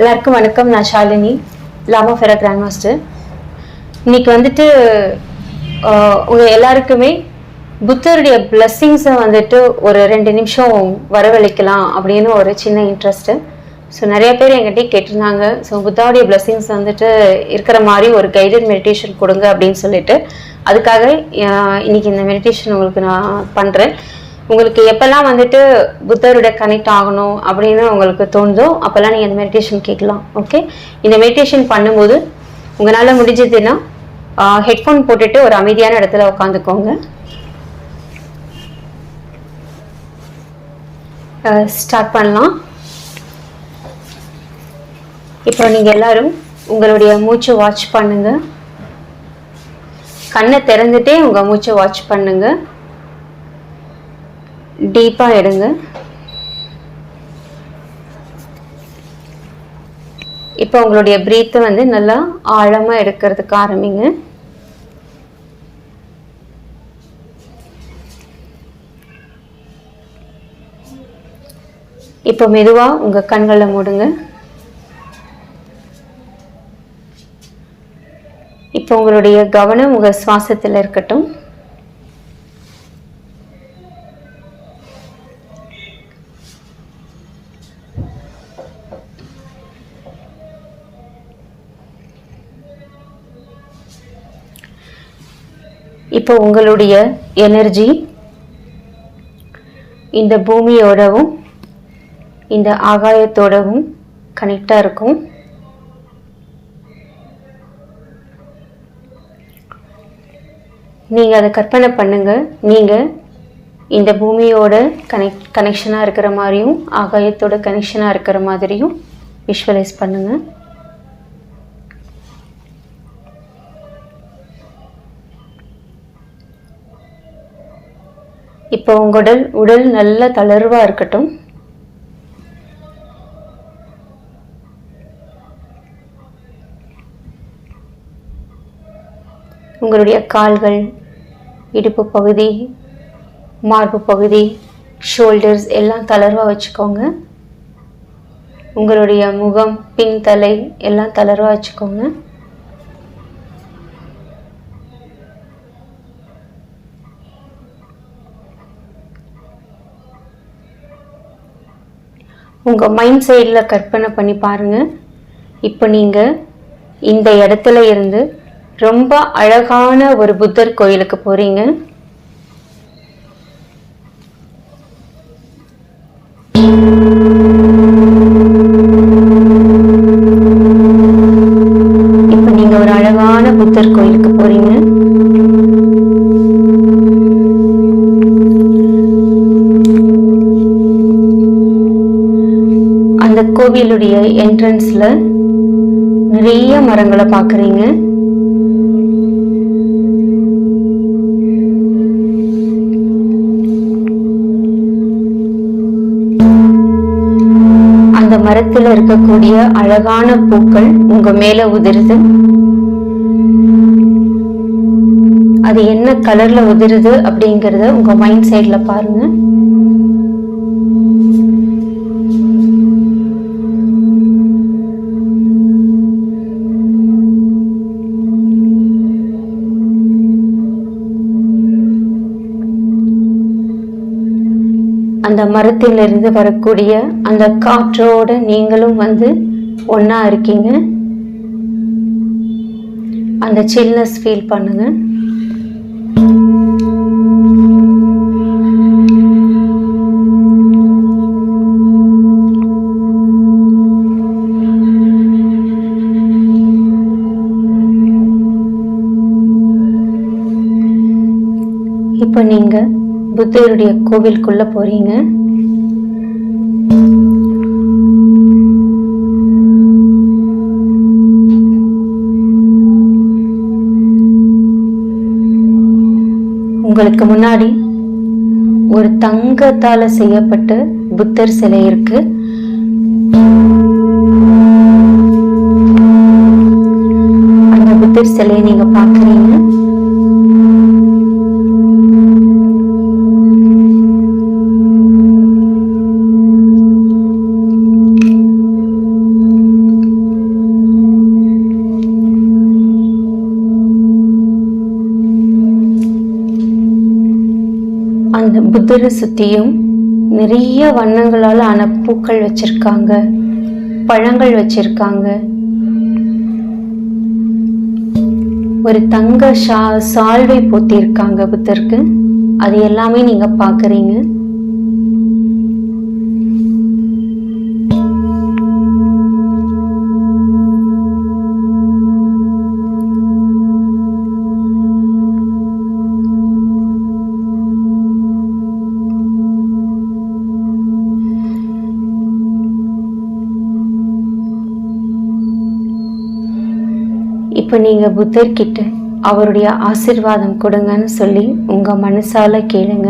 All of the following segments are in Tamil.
எல்லாருக்கும் வணக்கம். நான் ஷாலினி, லாமா ஃபெரா கிராண்ட் மாஸ்டர். இன்னைக்கு வந்துட்டு உங்கள் எல்லாருக்குமே புத்தருடைய பிளெஸ்ஸிங்ஸை வந்துட்டு ஒரு 2 நிமிஷம் வரவழைக்கலாம் அப்படின்னு ஒரு சின்ன இன்ட்ரெஸ்ட்டு. ஸோ நிறைய பேர் என்கிட்ட கேட்டிருந்தாங்க, ஸோ புத்தாவுடைய பிளெஸ்ஸிங்ஸ் வந்துட்டு இருக்கிற மாதிரி ஒரு கைடட் மெடிடேஷன் கொடுங்க அப்படின்னு சொல்லிட்டு, அதுக்காக இன்னைக்கு இந்த மெடிடேஷன் உங்களுக்கு நான் பண்ணுறேன். உங்களுக்கு எப்போல்லாம் வந்துட்டு புத்தரோட கனெக்ட் ஆகணும் அப்படின்னு உங்களுக்கு தோணுதோ அப்போல்லாம் நீங்கள் இந்த மெடிடேஷன் கேட்கலாம். ஓகே, இந்த மெடிடேஷன் பண்ணும்போது உங்களால் முடிஞ்சதுன்னா ஹெட்ஃபோன் போட்டுட்டு ஒரு அமைதியான இடத்துல உட்காந்துக்கோங்க. ஸ்டார்ட் பண்ணலாம். இப்போ நீங்கள் எல்லாரும் உங்களுடைய மூச்சை வாட்ச் பண்ணுங்க. கண்ணை திறந்துட்டே உங்கள் மூச்சை வாட்ச் பண்ணுங்க. டீப்பாக எடுங்க. இப்போ உங்களுடைய பிரீத்தை வந்து நல்லா ஆழமாக எடுக்கிறதுக்கு ஆரம்பிங்க. இப்போ மெதுவாக உங்கள் கண்களை மூடுங்க. இப்போ உங்களுடைய கவனம் உங்கள் சுவாசத்தில் இருக்கட்டும். இப்போ உங்களுடைய எனர்ஜி இந்த பூமியோடவும் இந்த ஆகாயத்தோடவும் கனெக்டாக இருக்கும். நீங்கள் அதை கற்பனை பண்ணுங்க. நீங்கள் இந்த பூமியோட கனெக்ஷனாக இருக்கிற மாதிரியும் ஆகாயத்தோட கனெக்ஷனாக இருக்கிற மாதிரியும் விஷுவலைஸ் பண்ணுங்கள். இப்போ உங்கள் உடல் நல்ல தளர்வாக இருக்கட்டும். உங்களுடைய கால்கள், இடுப்பு பகுதி, மார்பு பகுதி, ஷோல்டர்ஸ் எல்லாம் தளர்வாக வச்சுக்கோங்க. உங்களுடைய முகம், பின் தலை எல்லாம் தளர்வாக வச்சுக்கோங்க. உங்கள் மைண்ட் சைடில் கற்பனை பண்ணி பாருங்கள். இப்போ நீங்கள் இந்த இடத்துல இருந்து ரொம்ப அழகான ஒரு புத்தர் கோயிலுக்கு போகிறீங்க. இப்போ நீங்கள் ஒரு அழகான புத்தர் கோயிலுக்கு போகிறீங்க. அந்த கோவிலுடைய என்ட்ரன்ஸ்ல நிறைய மரங்களை பார்க்குறீங்க. அந்த மரத்தில் இருக்கக்கூடிய அழகான பூக்கள் உங்க மேல உதிருது. அது என்ன கலர்ல உதிருது அப்படிங்கறத உங்க மைண்ட் சைட்ல பாருங்க. அந்த மரத்திலிருந்து வரக்கூடிய அந்த காற்றோட நீங்களும் வந்து ஒண்ணா இருக்கீங்க. அந்த சில்னஸ் ஃபீல் பண்ணுங்க. இப்போ நீங்க புத்தருடைய கோவிலுக்குள்ள போறீங்க. உங்களுக்கு முன்னாடி ஒரு தங்கத்தால செய்யப்பட்ட புத்தர் சிலை இருக்கு. அந்த புத்தர் சிலையை நீங்க பாக்குறீங்க. அந்த புத்தரை சுற்றியும் நிறைய வண்ணங்களால் ஆன பூக்கள் வச்சிருக்காங்க, பழங்கள் வச்சிருக்காங்க. ஒரு தங்க சால்வை போத்திருக்காங்க புத்தருக்கு. அது எல்லாமே நீங்க பாக்குறீங்க. இப்போ நீங்கள் புத்தர்கிட்ட அவருடைய ஆசீர்வாதம் கொடுங்கன்னு சொல்லி உங்கள் மனசால கேளுங்க.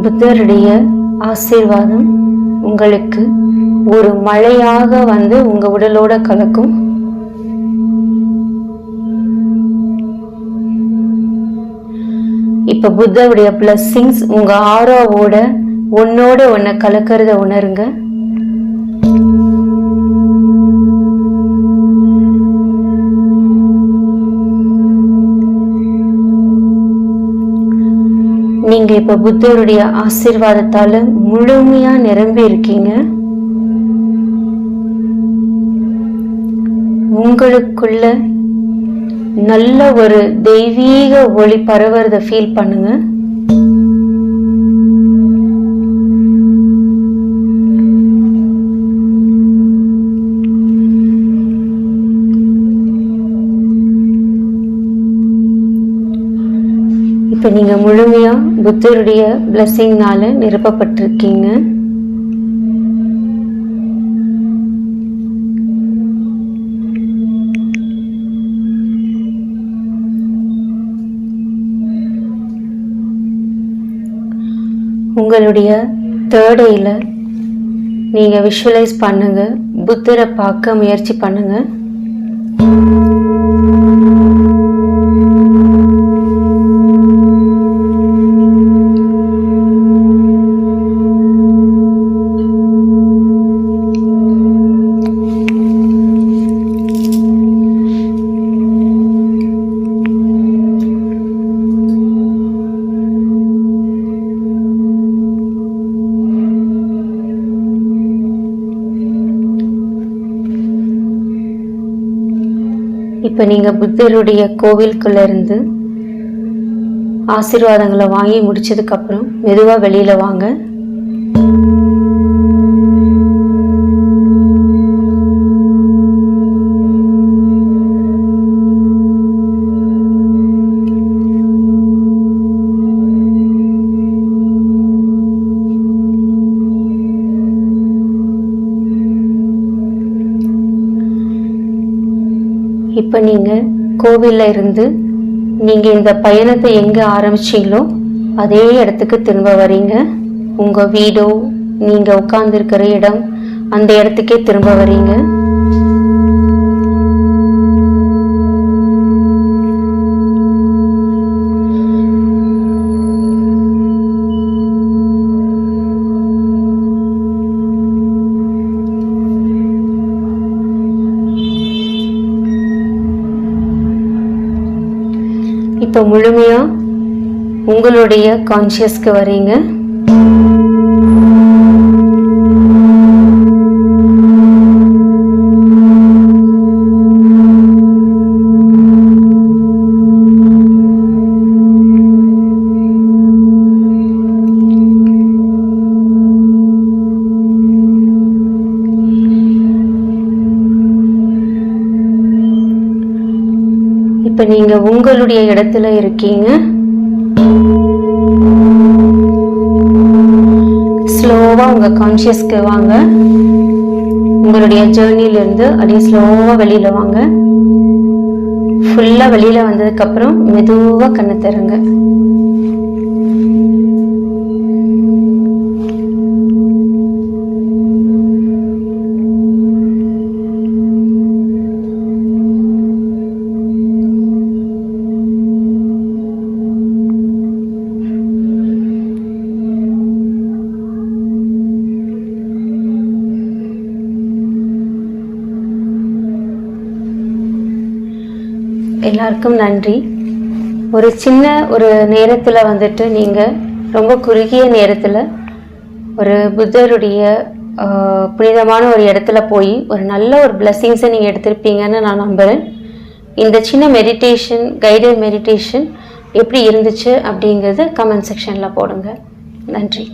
புத்தருடைய ஆசீர்வாதம் உங்களுக்கு ஒரு மழையாக வந்து உங்கள் உடலோட கலக்கும். இப்ப புத்தருடைய பிளஸ்ஸிங்ஸ் உங்க ஆரோவோட ஒன்னோட ஒன்ன கலக்கிறத உணருங்க. நீங்க இப்ப புத்தருடைய ஆசீர்வாதத்தால முழுமையா நிரம்பி இருக்கீங்க. உங்களுக்குள்ள நல்ல ஒரு தெய்வீக ஒளி பரவுறத ஃபீல் பண்ணுங்க. இப்ப நீங்க முழுமையா புத்தருடைய பிளஸிங்னால நிரப்பப்பட்டிருக்கீங்க. உங்களுடைய தேர்ட் ஐல நீங்க விஷுவலைஸ் பண்ணுங்க. புத்தரை பார்க்க முயற்சி பண்ணுங்க. இப்போ நீங்கள் புத்தருடைய கோவிலுக்குள்ள இருந்து ஆசீர்வாதங்களை வாங்கி முடிச்சதுக்கப்புறம் மெதுவாக வெளியில் வாங்க. இப்போ நீங்கள் கோவிலில் இருந்து நீங்கள் இந்த பயணத்தை எங்கே ஆரம்பிச்சிங்களோ அதே இடத்துக்கு திரும்ப வரீங்க. உங்கள் வீடோ நீங்கள் உட்கார்ந்துருக்கிற இடம் அந்த இடத்துக்கே திரும்ப வரீங்க. இப்போ முழுமையா உங்களுடைய கான்ஷியஸ்க்கு வரீங்க. இப்போ நீங்க உங்களுடைய இடத்துல இருக்கீங்க. ஸ்லோவா உங்க கான்ஷியஸ்க்கு வாங்க. உங்களுடைய ஜேர்னில இருந்து அப்படியே ஸ்லோவா வெளியில வாங்க. ஃபுல்லா வெளியில வந்ததுக்கு அப்புறம் மெதுவா கண்ணை திறங்க. எல்லாருக்கும் நன்றி. ஒரு சின்ன ஒரு நேரத்தில் வந்துட்டு நீங்கள் ரொம்ப குறுகிய நேரத்தில் ஒரு புத்தருடைய புனிதமான ஒரு இடத்துல போய் ஒரு நல்ல ஒரு பிளெஸிங்ஸை நீங்கள் எடுத்திருப்பீங்கன்னு நான் நம்புகிறேன். இந்த சின்ன மெடிடேஷன், கைடட் மெடிடேஷன் எப்படி இருந்துச்சு அப்படிங்கிறது கமெண்ட் செக்ஷனில் போடுங்க. நன்றி.